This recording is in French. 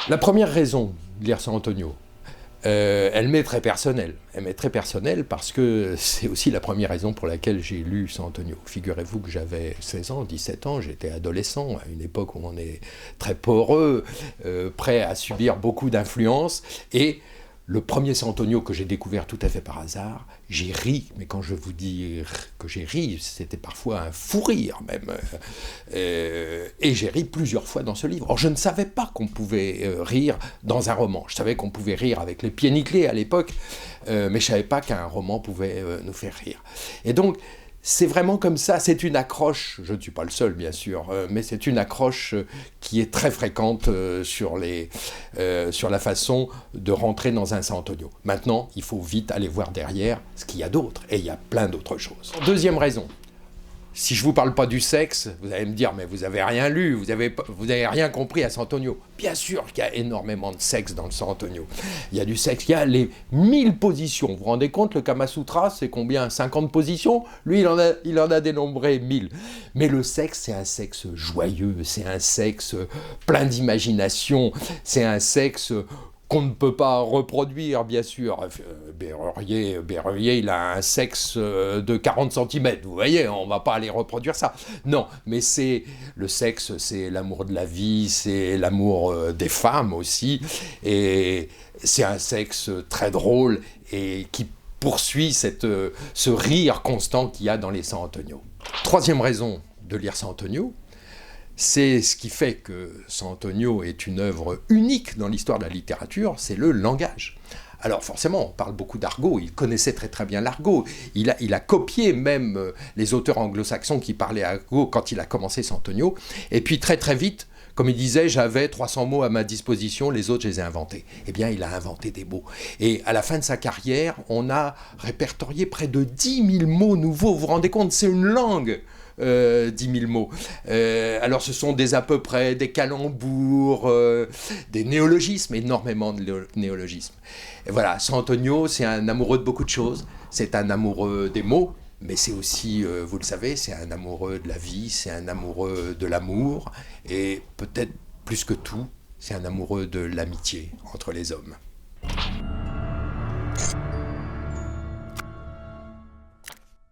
La première raison de lire San Antonio, elle m'est très personnelle. Elle m'est très personnelle parce que c'est aussi la première raison pour laquelle j'ai lu San Antonio. Figurez-vous que j'avais 16 ans, 17 ans, j'étais adolescent, à une époque où on est très poreux, prêt à subir beaucoup d'influences, et le premier San Antonio que j'ai découvert tout à fait par hasard, j'ai ri, mais quand je vous dis que j'ai ri, c'était parfois un fou rire même. Et j'ai ri plusieurs fois dans ce livre. Or, je ne savais pas qu'on pouvait rire dans un roman. Je savais qu'on pouvait rire avec les pieds nickelés à l'époque, mais je ne savais pas qu'un roman pouvait nous faire rire. Et donc, c'est vraiment comme ça, c'est une accroche, je ne suis pas le seul bien sûr, mais c'est une accroche qui est très fréquente sur la façon de rentrer dans un San Antonio. Maintenant, il faut vite aller voir derrière ce qu'il y a d'autre, et il y a plein d'autres choses. Deuxième raison, si je ne vous parle pas du sexe, vous allez me dire, mais vous n'avez rien lu, vous avez rien compris à San Antonio. Bien sûr qu'il y a énormément de sexe dans le San Antonio. Il y a du sexe, il y a les 1000 positions. Vous vous rendez compte, le Kama Sutra, c'est combien? 50 positions? Lui, il en a dénombré 1000. Mais le sexe, c'est un sexe joyeux, c'est un sexe plein d'imagination, c'est un sexe qu'on ne peut pas reproduire, bien sûr. Berruyer, il a un sexe de 40 cm, vous voyez, on ne va pas aller reproduire ça. Non, mais le sexe, c'est l'amour de la vie, c'est l'amour des femmes aussi, et c'est un sexe très drôle et qui poursuit ce rire constant qu'il y a dans les San Antonio. Troisième raison de lire San Antonio, c'est ce qui fait que San Antonio est une œuvre unique dans l'histoire de la littérature, c'est le langage. Alors forcément, on parle beaucoup d'argot, il connaissait très très bien l'argot, il a copié même les auteurs anglo-saxons qui parlaient argot quand il a commencé San Antonio, et puis très très vite, comme il disait, j'avais 300 mots à ma disposition, les autres, je les ai inventés. Eh bien, il a inventé des mots. Et à la fin de sa carrière, on a répertorié près de 10 000 mots nouveaux. Vous vous rendez compte, c'est une langue 10 000 mots. Alors ce sont des à peu près, des calembours, des néologismes, énormément de néologismes. Et voilà, San Antonio, c'est un amoureux de beaucoup de choses. C'est un amoureux des mots, mais c'est aussi, vous le savez, c'est un amoureux de la vie, c'est un amoureux de l'amour, et peut-être plus que tout, c'est un amoureux de l'amitié entre les hommes.